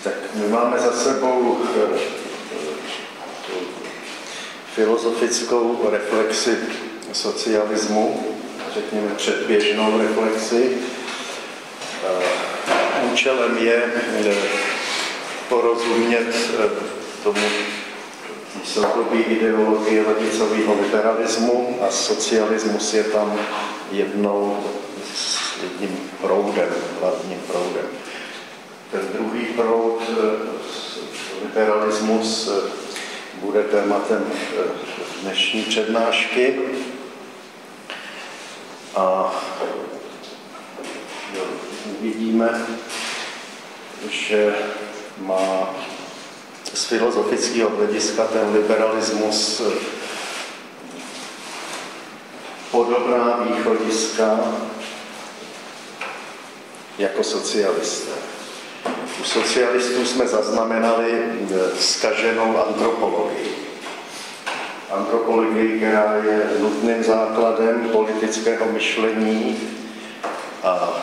Tak my máme za sebou filozofickou reflexi socialismu, řekněme předběžnou reflexi. Účelem je porozumět tomu výsledobí ideologie levicového liberalismu a socialismus je tam jedním proudem, hlavním proudem. Ten druhý proud, liberalismus, bude tématem dnešní přednášky. A uvidíme, že má z filozofického hlediska ten liberalismus podobná východiska jako socialisté. U socialistů jsme zaznamenali zkaženou antropologii. Antropologii, která je nutným základem politického myšlení a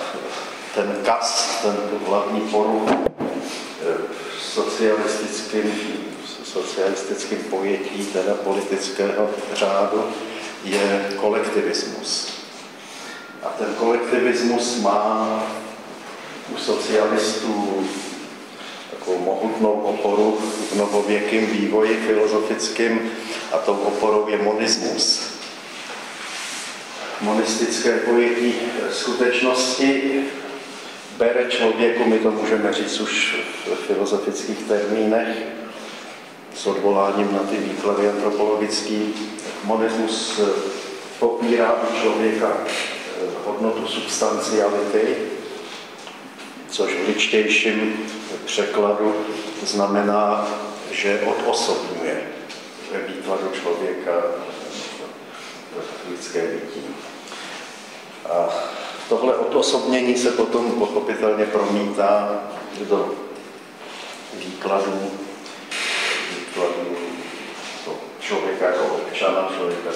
ten kast, ten hlavní poruch socialistickým pojetí teda politického řádu je kolektivismus. A ten kolektivismus má u socialistů takovou mohutnou oporu v novověkém vývoji filozofickým a tou oporou je monismus. Monistické pojetí skutečnosti bere člověku, my to můžeme říct už v filozofických termínech, s odvoláním na ty výklady antropologický. Monismus popírá u člověka hodnotu substanciality, což v ličtějším překladu znamená, že odosobňuje ve výkladu člověka lidské bytí. A tohle odosobnění se potom pochopitelně promítá do výkladů člověka jako občana, člověka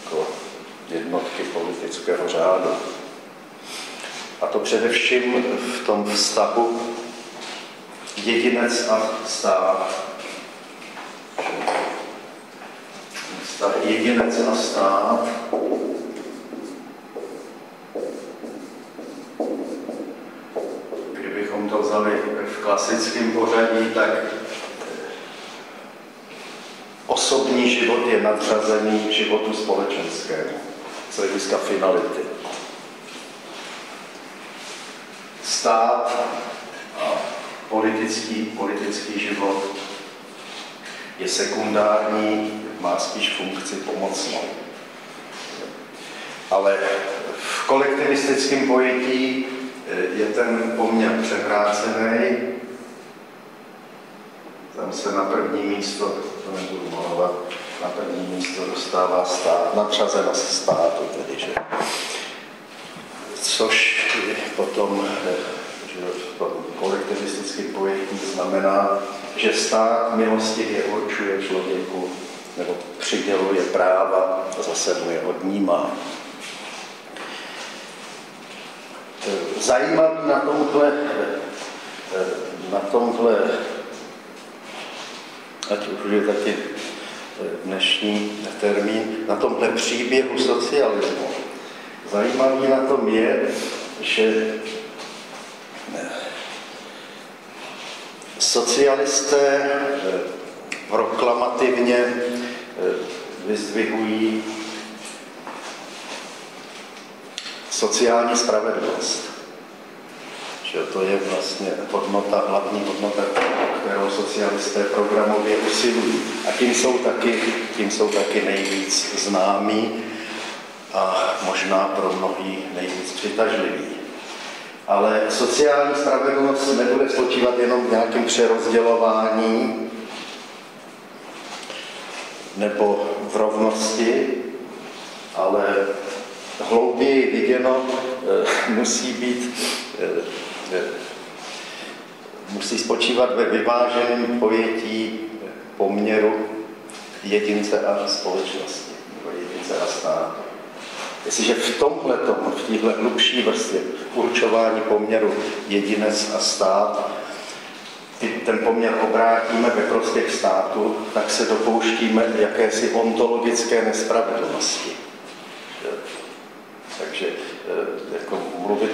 jako jednotky politického řádu. A to především v tom vztahu jedinec a stát. Vztah jedinec a stát kdybychom to vzali v klasickém pořadí, tak osobní život je nadřazený životu společenskému z hlediska finality. Stát a politický život je sekundární, má spíš funkci pomocnou. Ale v kolektivistickém pojetí je ten poměr převrácený. Tam se na první místo, to nebudu malovat, na první místo dostává stát, nadřazenost státu tedy, že? Což potom v tom kolektivistickém pojetí znamená, že stát milostivě určuje člověku nebo přiděluje práva a zase mu je odnímá. Zajímavý na tomhle ať už je taky dnešní termín, na tomhle příběhu socialismu. Zajímavý na tom je, že socialisté proklamativně vyzdvihují sociální spravedlnost. Že to je vlastně hlavní hodnota, kterou socialisté programově usilují. A tím jsou taky nejvíc známí a možná pro mnohý nejvíc přitažlivý. Ale sociální spravedlnost nebude spočívat jenom v nějakém přerozdělování nebo v rovnosti, ale hlouběji viděno musí spočívat ve vyváženém pojetí poměru jedince a společnosti, nebo jedince a státu. Jestliže v téhle hlubší vrstvě určování poměru jedinec a stát ten poměr obrátíme ve prospěch státu, tak se dopouštíme jakési ontologické nespravedlnosti. Takže jako mluvit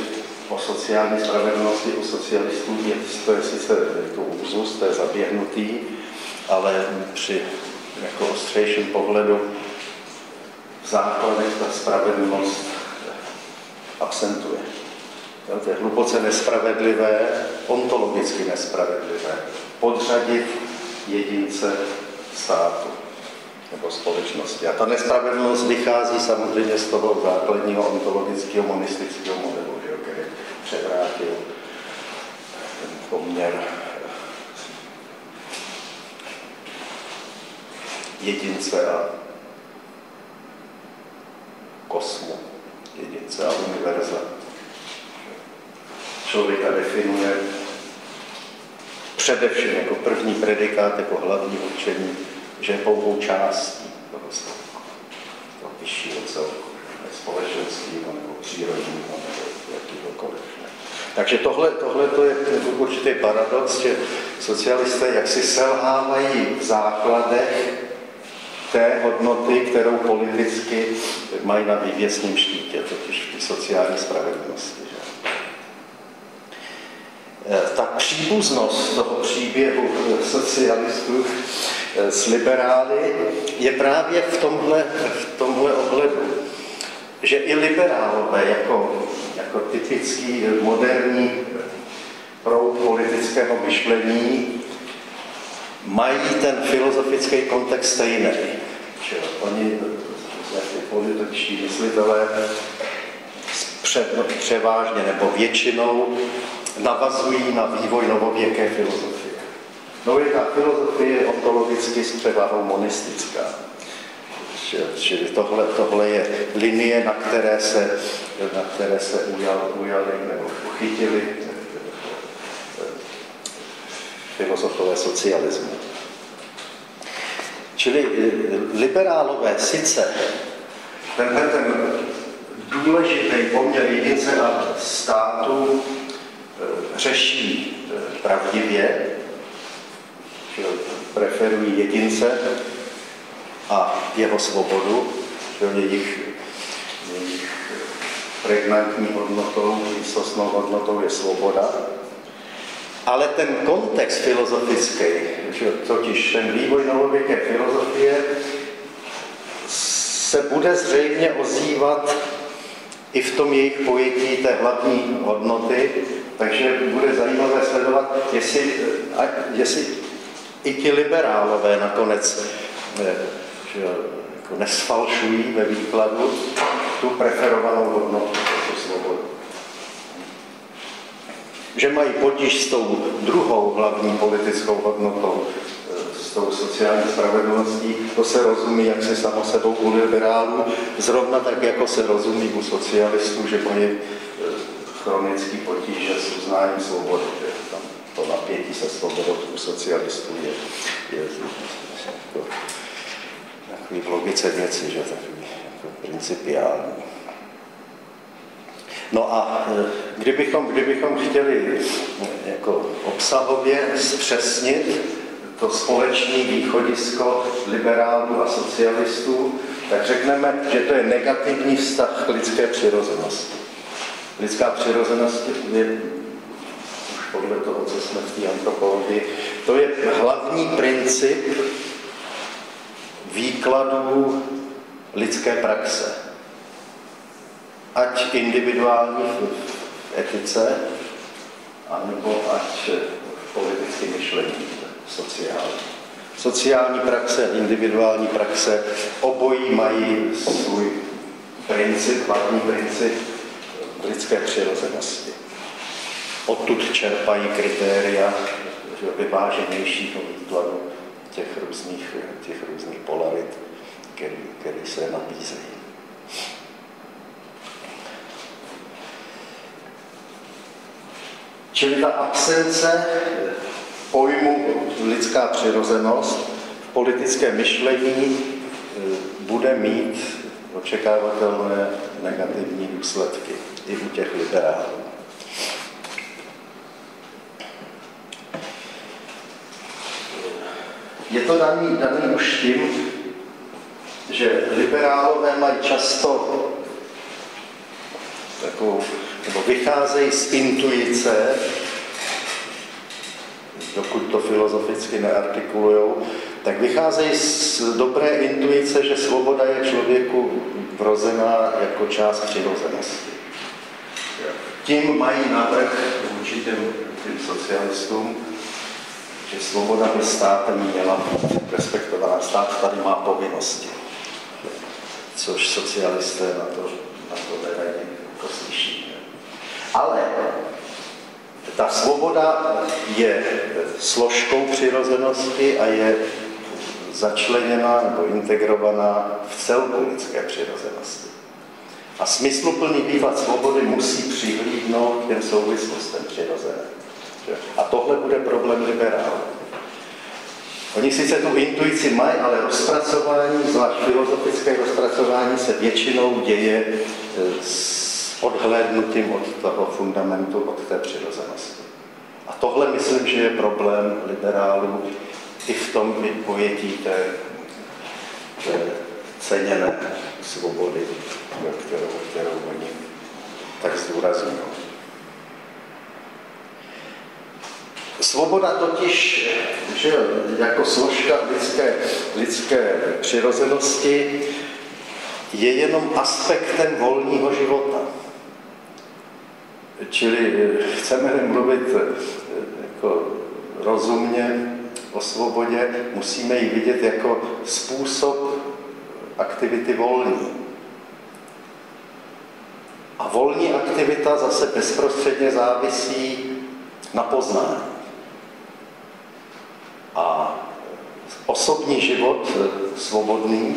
o sociální spravedlnosti u socialistů to je sice jako úzus, to je zaběhnutý, ale při jako ostřejším pohledu v základech ta spravedlnost absentuje. To je hluboce nespravedlivé, ontologicky nespravedlivé, podřadit jedince státu nebo společnosti. A ta nespravedlnost vychází samozřejmě z toho základního ontologického monistického modelu, který převrátil ten poměr jedince a kosmu, jedince a univerza. Člověka definuje především jako první predikát, jako hlavní určení, že je pouhou částí toho celku, toho vyššího celku, společenského nebo přírodního nebo jakýhokoliv. Takže tohle to je určitý paradox, že socialisté jaksi selhávají v základech té hodnoty, kterou politicky mají na vývěsním štítě, totiž v sociální spravedlnosti. Ta příbuznost toho příběhu socialistů s liberály je právě v tomhle ohledu, že i liberálové jako typický moderní proud politického myšlení mají ten filozofický kontext stejný. Oni, ty političtí myslitelé, převážně nebo většinou navazují na vývoj novověké filozofie. Novověká filozofie je ontologicky s převahou monistická. Čili tohle je linie, na které se ujali nebo uchytili filozofové socialismu. Čili liberálové sice ten důležitý poměr jedince a státu řeší pravdivě, že preferují jedince a jeho svobodu, že jejich pregnantní hodnotou, výsostnou hodnotou je svoboda. Ale ten kontext filozofický, totiž ten vývoj novověké filozofie, se bude zřejmě ozývat i v tom jejich pojetí té hlavní hodnoty, takže bude zajímavé sledovat, jestli i ti liberálové nakonec jako nesfalšují ve výkladu tu preferovanou hodnotu, tu svobodu. Že mají potíž s tou druhou hlavní politickou hodnotou, s tou sociální spravedlností, to se rozumí, jak se samo sebou u liberálů, zrovna tak, jako se rozumí u socialistů, že mají chronický potíže s uznáním svobody. Že tam to napětí se svobodou u socialistů je takový v logice věci, že takový jako principiální. No a kdybychom chtěli jako obsahově zpřesnit to společné východisko liberálů a socialistů, tak řekneme, že to je negativní vztah k lidské přirozenosti. Lidská přirozenost je, už podle toho, co jsme v té antropologii, to je hlavní princip výkladu lidské praxe. Ať individuální v etice, anebo ať v politickém myšlení, sociální. Sociální praxe, individuální praxe, obojí mají svůj princip, hlavní princip lidské přirozenosti. Odtud čerpají kritéria vyváženějšího výkladu těch různých polarit, které se nabízejí. Čili ta absence pojmu lidská přirozenost v politickém myšlení bude mít očekávatelné negativní důsledky i u těch liberálů. je to daný už tím, že liberálové mají často takovou, nebo vycházejí z intuice, dokud to filozoficky neartikulujou, tak vycházejí z dobré intuice, že svoboda je člověku vrozená jako část přirozenosti. Tím mají navrch vůči těm socialistům, že svoboda by státem měla být respektovaná. Stát tady má povinnosti, což socialisté na to neradi jako slyší. Ale ta svoboda je složkou přirozenosti a je začleněná nebo integrovaná v celku lidské přirozenosti. A smysluplný výklad svobody musí přihlídnout k těm souvislostem přirozeným. A tohle bude problém liberálů. Oni sice tu intuici mají, ale rozpracování, zvlášť filozofické rozpracování, se většinou děje s odhlédnutím od toho fundamentu, od té přirozenosti. A tohle myslím, že je problém liberálů i v tom pojetí té ceněné svobody, kterou oni tak zdůrazňují. Svoboda totiž, že jako složka lidské přirozenosti, je jenom aspektem volného života. Čili chceme-li mluvit jako rozumně o svobodě, musíme ji vidět jako způsob aktivity volní. A volní aktivita zase bezprostředně závisí na poznání. A osobní život svobodný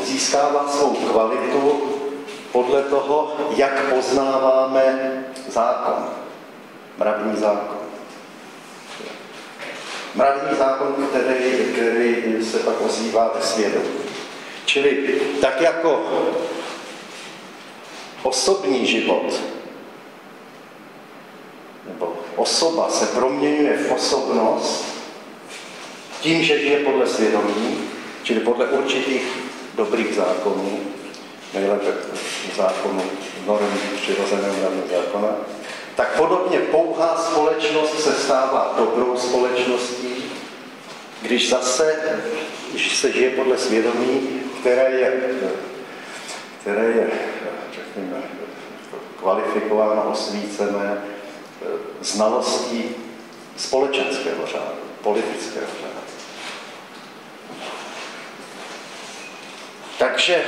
získává svou kvalitu podle toho, jak poznáváme zákon, mravní zákon. Mravní zákon, který se pak ozývá ve svědomí. Čili tak jako osobní život nebo osoba se proměňuje v osobnost tím, že žije podle svědomí, čili podle určitých dobrých zákonů, nejlépe zákonů norm přirozeného mravního zákona, tak podobně pouhá společnost se stává dobrou společností, když se žije podle svědomí, které je řekněme, kvalifikováno, osvícené znalostí společenského řádu, politického řádu. Takže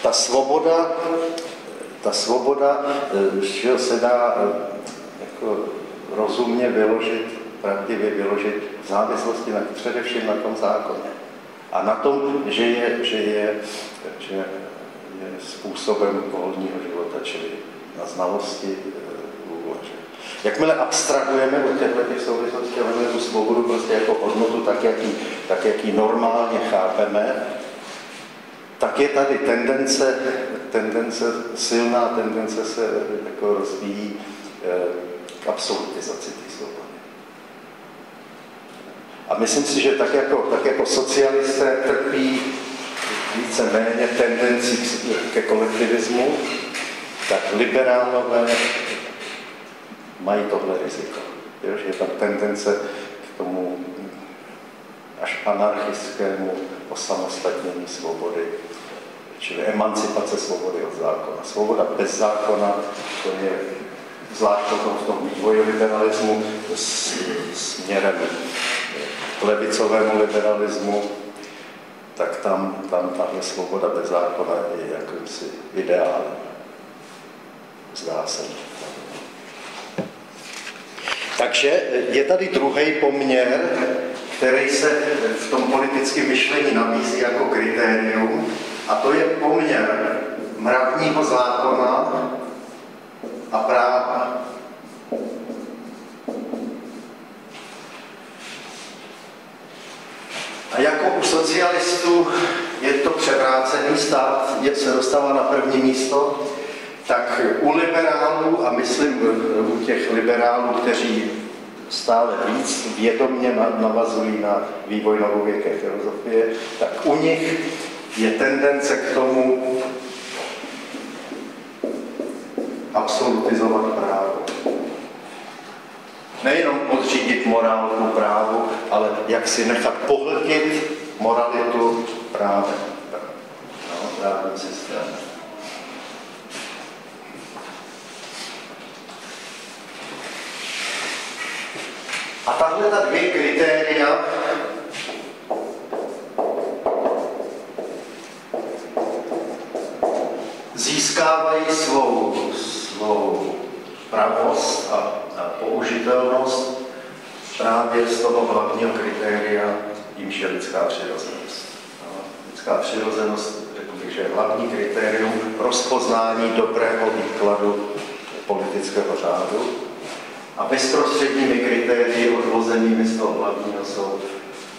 ta svoboda že se dá jako rozumně vyložit, pravdivě vyložit v závislosti především na tom zákoně. A na tom, že je způsobem volního života, čili na znalosti vůle. Jakmile abstrahujeme od těchto souvislostí a vezmeme tu svobodu prostě jako hodnotu, tak jak ji normálně chápeme, tak je tady silná tendence se jako rozvíjí k absolutizaci té svobody. A myslím si, že tak jako socialisté trpí víceméně tendenci ke kolektivismu, tak liberálové mají tohle riziko. Že je tam tendence k tomu až anarchistickému osamostatnění svobody, čili emancipace svobody od zákona. Svoboda bez zákona, to je zvlášť v tom vývoji liberalismu směrem k levicovému liberalismu, tak tam tahle svoboda bez zákona je jakýmsi ideálem. Zdá se. Takže je tady druhý poměr, který se v tom politickém myšlení nabízí jako kritérium, a to je poměr mravního zákona a práva. A jako u socialistů je to převrácený stát, se dostává na první místo, tak u liberálů, a myslím u těch liberálů, kteří stále víc vědomě navazují na vývoj novověké filozofie, tak u nich je tendence k tomu absolutizovat právo. Nejenom podřídit morálku právu, ale jak si nechat pohltit moralitu právem. No, právním systémem. A tahle ta dvě kritéria získávají svou pravost a použitelnost právě z toho hlavního kritéria, jímž je lidská přirozenost. Lidská přirozenost, řekl bych, že je hlavní kritérium rozpoznání dobrého výkladu politického řádu. A bezprostředními kritérii odvozenými z toho hlavního jsou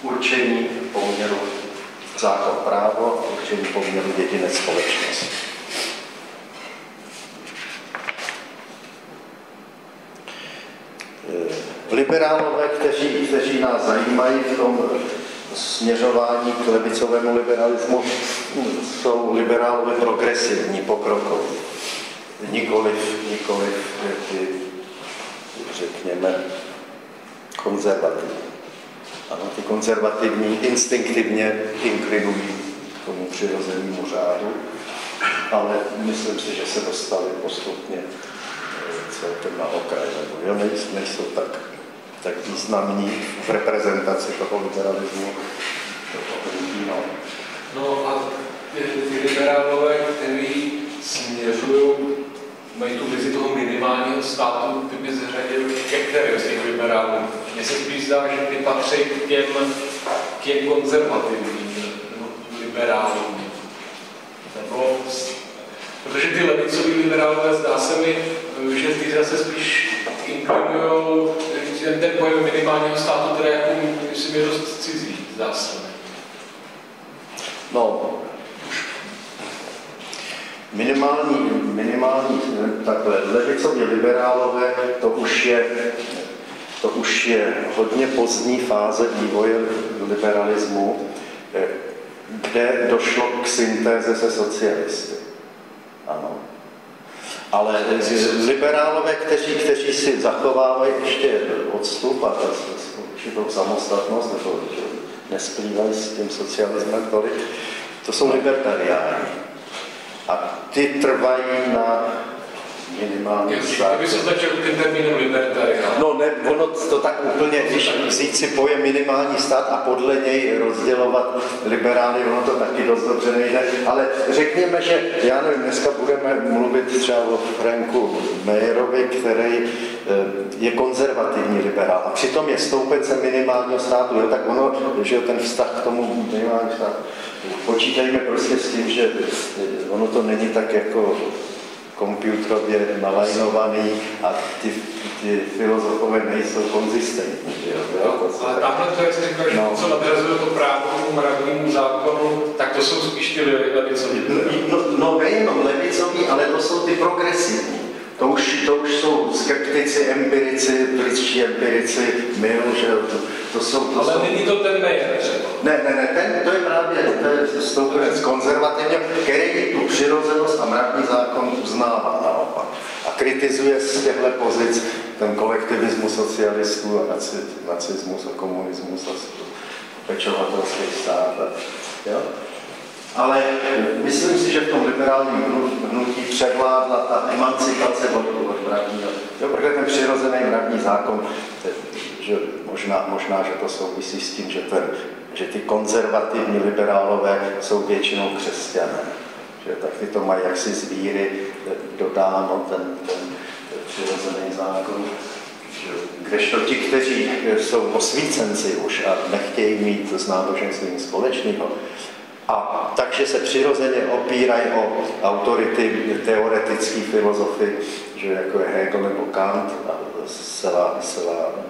určení poměru zákon právo a určení poměru jedinec společnost. Liberálové, kteří nás zajímají v tom směřování k levicovému liberalismu, jsou liberálové progresivní, pokrokoví. Nikoliv ty, řekněme, konzervativní. Ano, ty konzervativní instinktivně inklinují k tomu přirozenému řádu, ale myslím si, že se dostali postupně celkem na okraj, nebo nejsou tak významní v reprezentaci toho liberalismu. No a ty liberálové, kteří směřují, mají tu vizi toho minimálního státu, ty by zřadil ke kterým z těch liberálů. Mně se spíš zdá, že ty patří k těm konzervativním liberálům. Nebo, protože ty levicoví liberálové, zdá se mi, že ty zase spíš inkludujou ten pojem minimálního státu, který jako si je dost cizí, zdá se mi. No, minimální takhle, levicoví liberálové, to už je hodně pozdní fáze vývoje liberalismu, kde došlo k syntéze se socialisty. Ano. Ale liberálové, kteří si zachovávají ještě odstup a určitou samostatnost, nebo nesplývají s tím socialismem tolik, to jsou libertariáni. A ty trvají na minimální stát. Kdyby se začal tím termínem libertarián. No ne, ono to tak úplně, když vzít si pojem minimální stát a podle něj rozdělovat liberály, ono to taky dost dobře nejde, ale řekněme, že, já nevím, dneska budeme mluvit třeba o Franku Mayerovi, který je konzervativní liberál a přitom je stoupencem minimálního státu, jo, tak ono, že ten vztah k tomu minimálnímu státu, počítejme prostě s tím, že ono to není tak jako komputerově nalajnovaný a ty filozofové nejsou konzistentní. Ale tamhle to, jak jsi říkal, že co nadrazuje to právo k mravnímu zákonu, tak to jsou spíš ty levicoví. No nejenom levicoví, ale to jsou ty progresivní. To už jsou skeptici, empirici, britští empirici, že to jsou... Ale není to ten Mayer třeba? Ne, to je právě stoupenec konzervativně, který tu přirozenost a mravní zákon uznává naopak. A kritizuje z těchto pozic ten kolektivismus socialistů a nacismus a komunismus a pečovatelský stát. Jo? Ale myslím si, že v tom liberálním hnutí převládla ta emancipace od mravního. Protože ten přirozený mravní zákon, že možná, že to souvisí s tím, že ty konzervativní liberálové jsou většinou křesťané. Že tak ty to mají jaksi z víry dodáno, ten přirozený zákon. Kdežto ti, kteří jsou osvícenci už a nechtějí mít s náboženstvím společného, a takže se přirozeně opírají o autority teoretické filozofy, že jako je Hegel nebo Kant a celá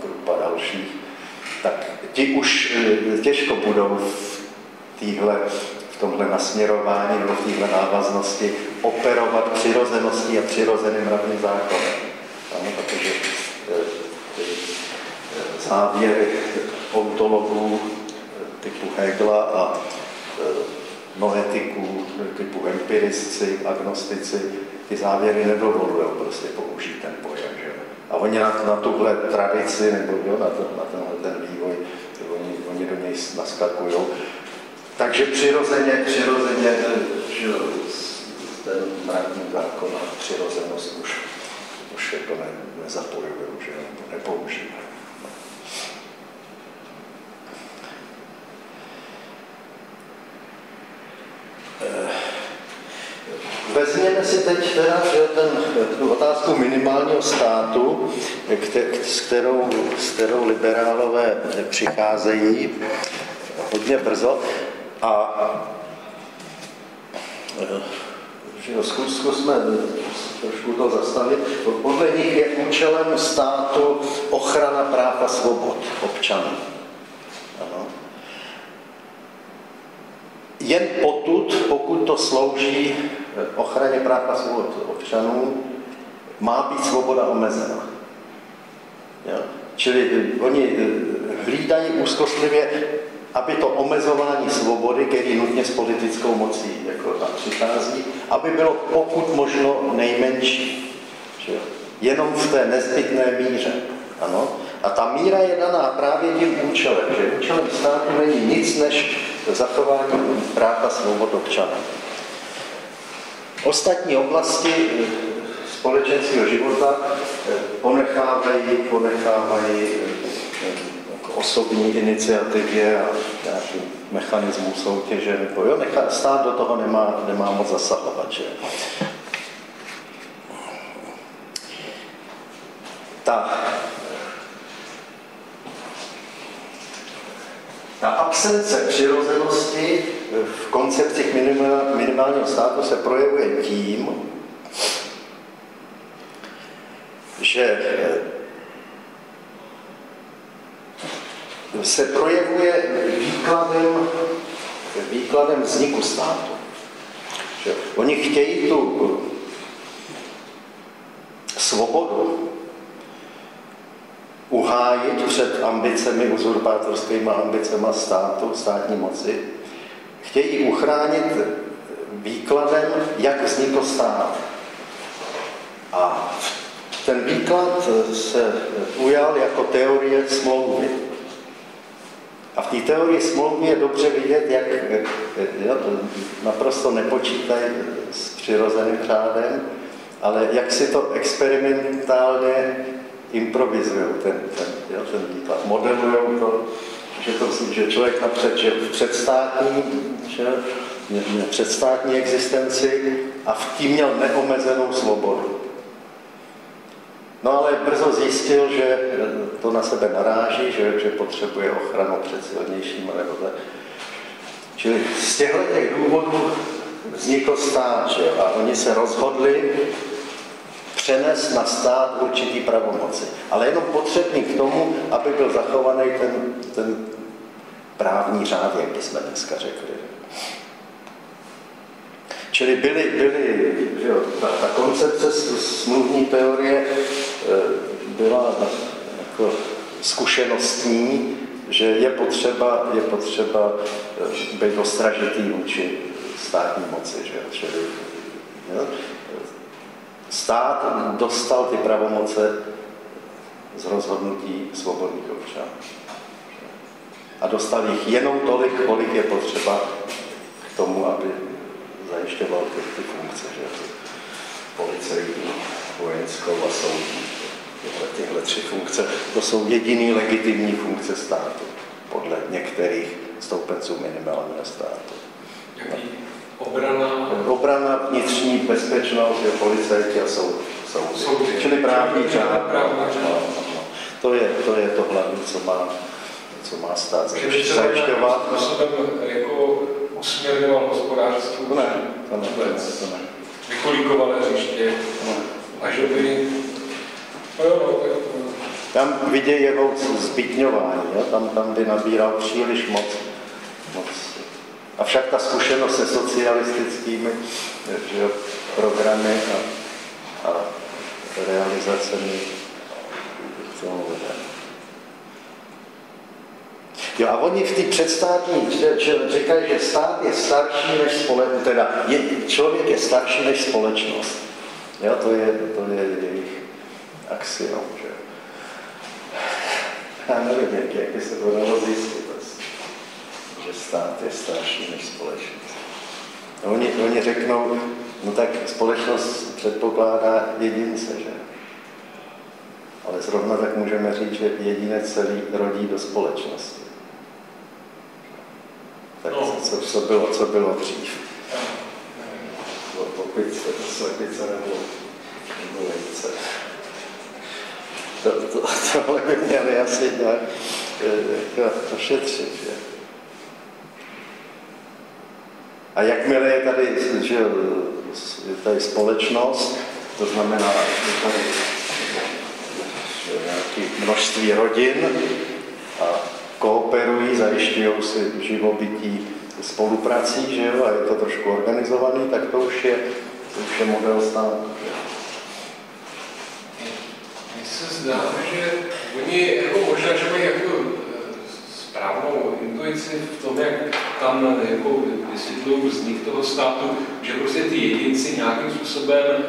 grupa dalších, tak ti už těžko budou v tomhle nasměrování nebo v téhle návaznosti operovat přirozeností a přirozeným mravním zákonem. Protože závěry ontologů typu Hegela a noetiků typu empiristci, agnostici, ty závěry nedovolují prostě použít ten pojem. Že? A oni na tuhle tradici nebo jo, na tenhle ten vývoj, oni do něj naskakují. Takže přirozeně že ten mravní zákon a přirozenost už jako nezapojují, že nepoužívají. Vezměme si teď teda tu otázku minimálního státu, s kterou liberálové přicházejí hodně brzo. A zkusme trošku to zastavit. Podle nich je účelem státu ochrana práv a svobod občanů. Ano. Jen pokud to slouží ochraně práv a svobod občanů, má být svoboda omezena. Jo? Čili oni hlídají úzkostlivě, aby to omezování svobody, který nutně s politickou mocí jako tam přichází, aby bylo pokud možno nejmenší. Že? Jenom v té nezbytné míře. Ano? A ta míra je daná právě tím účelem, že účelem státu není nic než zachování práv a svobod občanů. Ostatní oblasti společenského života ponechávají osobní iniciativě a nějakým mechanismu soutěže, nebo jo, stát do toho nemá moc zasahovat. Že? Ta absence přirozenosti v koncepcích minimálního státu se projevuje tím, že se projevuje výkladem vzniku státu. Že oni chtějí tu svobodu uhájit před ambicemi, uzurpátorskými ambicemi státu, státní moci. Chtějí uchránit výkladem, jak vznikl stát. A ten výklad se ujal jako teorie smlouvy. A v té teorii smlouvy je dobře vidět, jak naprosto nepočítají s přirozeným řádem, ale jak si to experimentálně improvizují ten výklad. Modelují to, že člověk napřed, že v předstátní existenci a v tím měl neomezenou svobodu. No ale brzo zjistil, že to na sebe naráží, že potřebuje ochranu před silnějším nebo tak. Čili z těchto důvodů vznikl stát, že? A oni se rozhodli přenést na stát určitý pravomoci. Ale jenom potřebný k tomu, aby byl zachovaný ten právní řád, jak bychom dneska řekli. Čili byly ta koncepce smluvní teorie byla jako zkušenostní, že je potřeba být ostražitý vůči státní moci. Že? Stát dostal ty pravomoce z rozhodnutí svobodných občanů. A dostal jich jenom tolik, kolik je potřeba k tomu, aby zajišťoval ty funkce, že policejní, vojenskou a soudní. Tyhle tři funkce, to jsou jediný legitimní funkce státu, podle některých stoupenců minimálního státu. Obrana, vnitřní bezpečnost, policajti a soudy. Čili právní řád. To je to hlavní, co má stát zajišťovat. Jako usměrňoval hospodářství. To ne. Vykolíkoval hřiště. A že by... Tam vidějí jeho zbytňování, tam by nabíral příliš moc. Avšak ta zkušenost se socialistickými programy a realizacemi k tomu vede. Jo, a oni v té předstátní říkají, že stát je starší než společnost, teda člověk je starší než společnost. Jo, to je jejich axiom, že? Já nevím, jak se to dalo zjistit, že stát je starší než společnost. Oni řeknou, no tak společnost předpokládá jedince, že? Ale zrovna tak můžeme říct, že jedinec se rodí do společnosti. Tak co bylo dřív? Pokud se to slepice nebo vejce. Tohle by měli asi nějak ošetřit, že? A jakmile je tady společnost, to znamená, že tady nějaké množství rodin a kooperují, zajišťují si živobytí spoluprací, že jo, a je to trošku organizovaný, tak to už je model státu. Mně se zdá, že oni jako možná, že mají jako správnou intuici v tom, jak tam jako vysvětlují vznik toho státu, že prostě ty jedinci nějakým způsobem,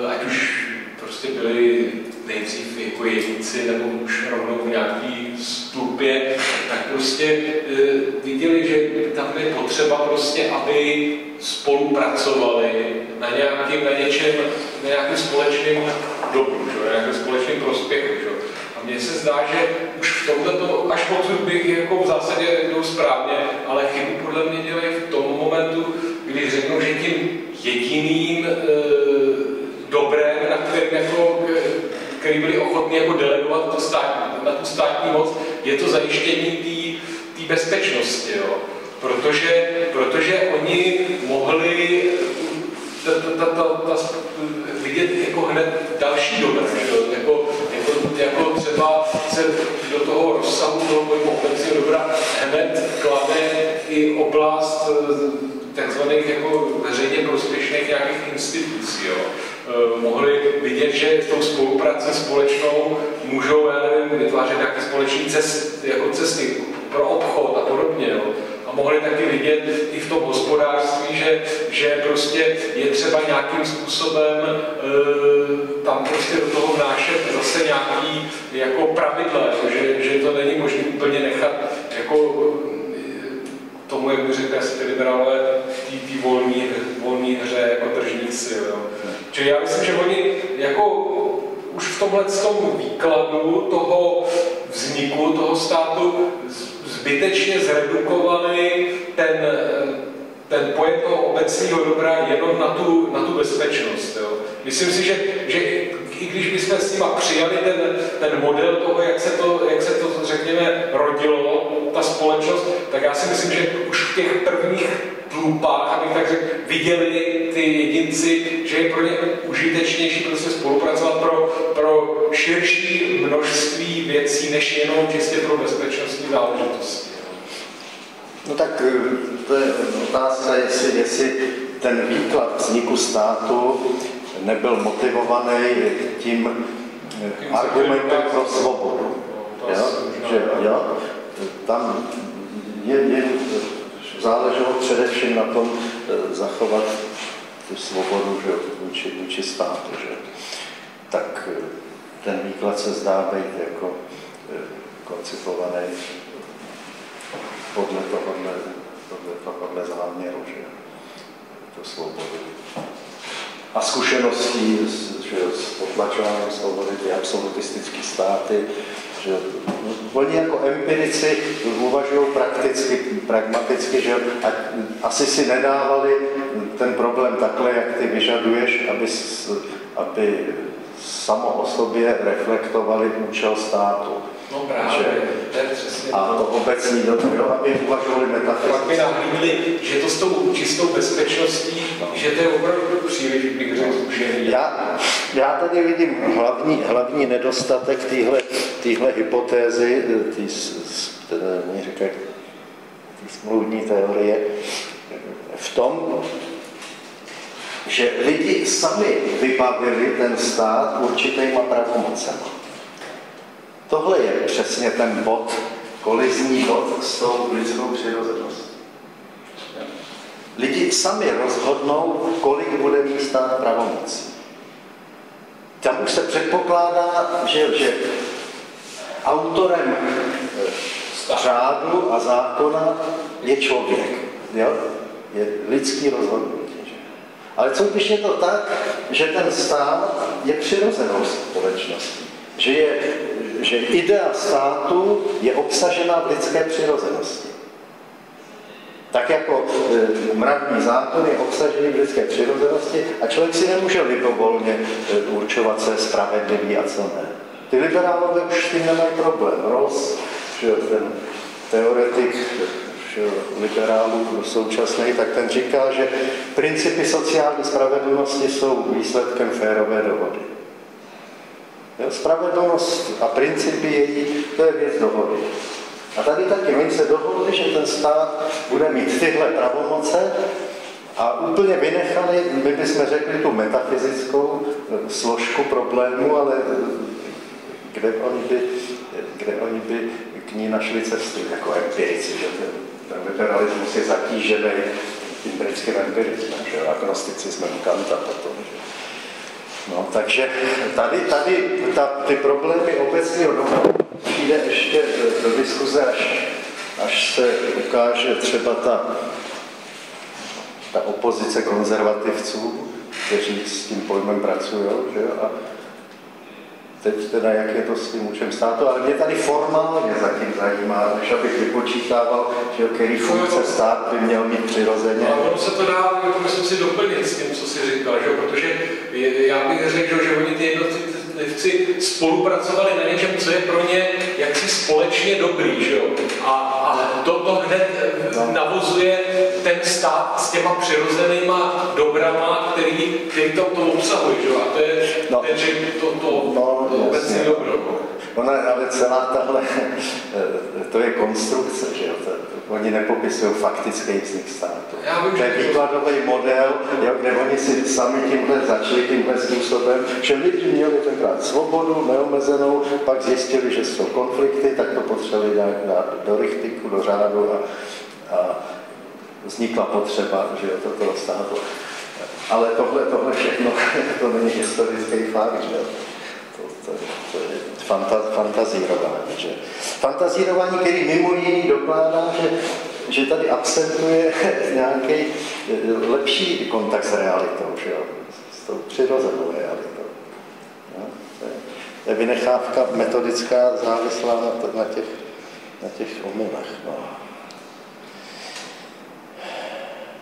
ať už prostě byli nejdřív jako jedinci nebo už rovnou v nějaký stupě, tak prostě viděli, že tam je potřeba prostě, aby spolupracovali na nějakém společném dobru, na nějakém společném prospěchu. Že? A mně se zdá, že už v tomto, až moc bych jako v zásadě jdou správně, ale chybu podle mě dělají v tom momentu, kdy řeknou, že tím jediným dobrém, na který byli ochotní jako delegovat na tu státní moc, je to zajištění té bezpečnosti. Jo? Protože oni mohli vidět jako hned další dobré, jako třeba se do toho rozsahu toho pojmu obecního dobra hned klade i oblast takzvaných jako veřejně prospěšných nějakých institucí. Jo. Mohli vidět, že tou spolupráci společnou můžou, já nevím, vytvářet nějaké společné cesty pro obchod a podobně. Jo. A mohli taky vidět i v tom hospodářství, že prostě je třeba nějakým způsobem tam prostě do toho vnášet zase nějaký jako pravidla, že to není možné úplně nechat jako tomu, jak by řekl asi ty liberálové, tý volný hře jako tržníci. Čili já myslím, že oni jako už v tomhle výkladu toho vzniku toho státu zbytečně zredukovali ten pojem toho obecného dobra jenom na tu bezpečnost. Jo. Myslím si, že i když bychom s nima přijali ten model toho, jak se to řekněme, rodilo, ta společnost, tak já si myslím, že už v těch prvních tlupách, abych tak řekl, viděli ty jedinci, že je pro ně užitečnější prostě spolupracovat pro širší množství věcí, než jenom čistě pro bezpečnostní záležitosti. No tak to je otázka, jestli ten výklad vzniku státu nebyl motivovaný tím argumentem pro svobodu. Jo? Tam záleželo především na tom zachovat tu svobodu, že, vůči státu. Že? Tak ten výklad se zdá být jako koncipovaný podle tohohle záměru, že to svobodu. A zkušeností s potlačováním svobody, ty absolutistické státy, že oni jako empirici uvažují prakticky, pragmaticky, že asi si nedávali ten problém takhle, jak ty vyžaduješ, aby samo o sobě reflektovali účel státu. No právě, to je přesně a to obecní dobro, aby uvažovali metafyzicky. Pak by nahlídli, že to s tou čistou bezpečností, že to je opravdu příliš, bych řekl, zkušený. Já tady vidím hlavní nedostatek téhle hypotézy, mě říkají, smluvní teorie, v tom, že lidi sami vybavili ten stát určitýma pravomocemi. Tohle je přesně ten bod, kolizní bod s tou lidskou přirozeností. Lidi sami rozhodnou, kolik bude mít stát pravomocí. Tam už se předpokládá, že autorem řádu a zákona je člověk. Jo? Je lidský rozhodnutí. Ale co když je to tak, že ten stát je přirozenou společností? Že idea státu je obsažena v lidské přirozenosti. Tak jako mravní zákon je obsažený v lidské přirozenosti a člověk si nemůže libovolně určovat, co je spravedlivý a co ne. Ty liberálové už s tím nemají problém. Rawls, ten teoretik liberálů současný, tak ten říká, že principy sociální spravedlnosti jsou výsledkem férové dohody. Spravedlnost a principy její, to je věc dohody. A tady taky oni se dohodli, že ten stát bude mít tyhle pravomoce a úplně vynechali, my bychom řekli tu metafyzickou složku problému, ale kde oni by k ní našli cestu, jako empirici, že ten liberalismus je zatížený tím britským empirismem, že agnosticismem Kanta potom. No, takže tady ty problémy obecného domu přijde ještě do diskuze, až se ukáže třeba ta opozice konzervativců, kteří s tím pojmem pracují, že jo? A teď teda, jak je to s tím účem státu, ale mě tady formálně zatím zajímá, než abych vypočítával, že který funkce stát by měl mít přirozeně. Ale ono se to dá, jako myslím si, doplnit s tím, co jsi říkal, že? Protože já bych řekl, že oni ty jednotlivci spolupracovali na něčem, co je pro ně jaksi společně dobrý, že jo? A to hned navozuje ten stát s těma přirozenýma dobrama, který to obsahuje, že jo? A to je to obecně dobro. Ona ale celá tahle, to je konstrukce, že jo? Oni nepopisují faktický vznik státu. To je výkladový model, jo, kde oni si sami tímhle začali tímhle způsobem, že lidi měli tenkrát svobodu, neomezenou, pak zjistili, že jsou konflikty, tak to potřebovali dát do rychtiku, do řádu a vznikla potřeba, že jo, toho státu. Ale tohle všechno, to není historický fakt, že jo. To je fantazírování. Že? Fantazírování, který mimo jiný dokládá, že tady absentuje nějaký lepší kontakt s realitou, že jo? S tou přirozenou realitou. No, to je vynechávka metodická závislá na těch omylech. No.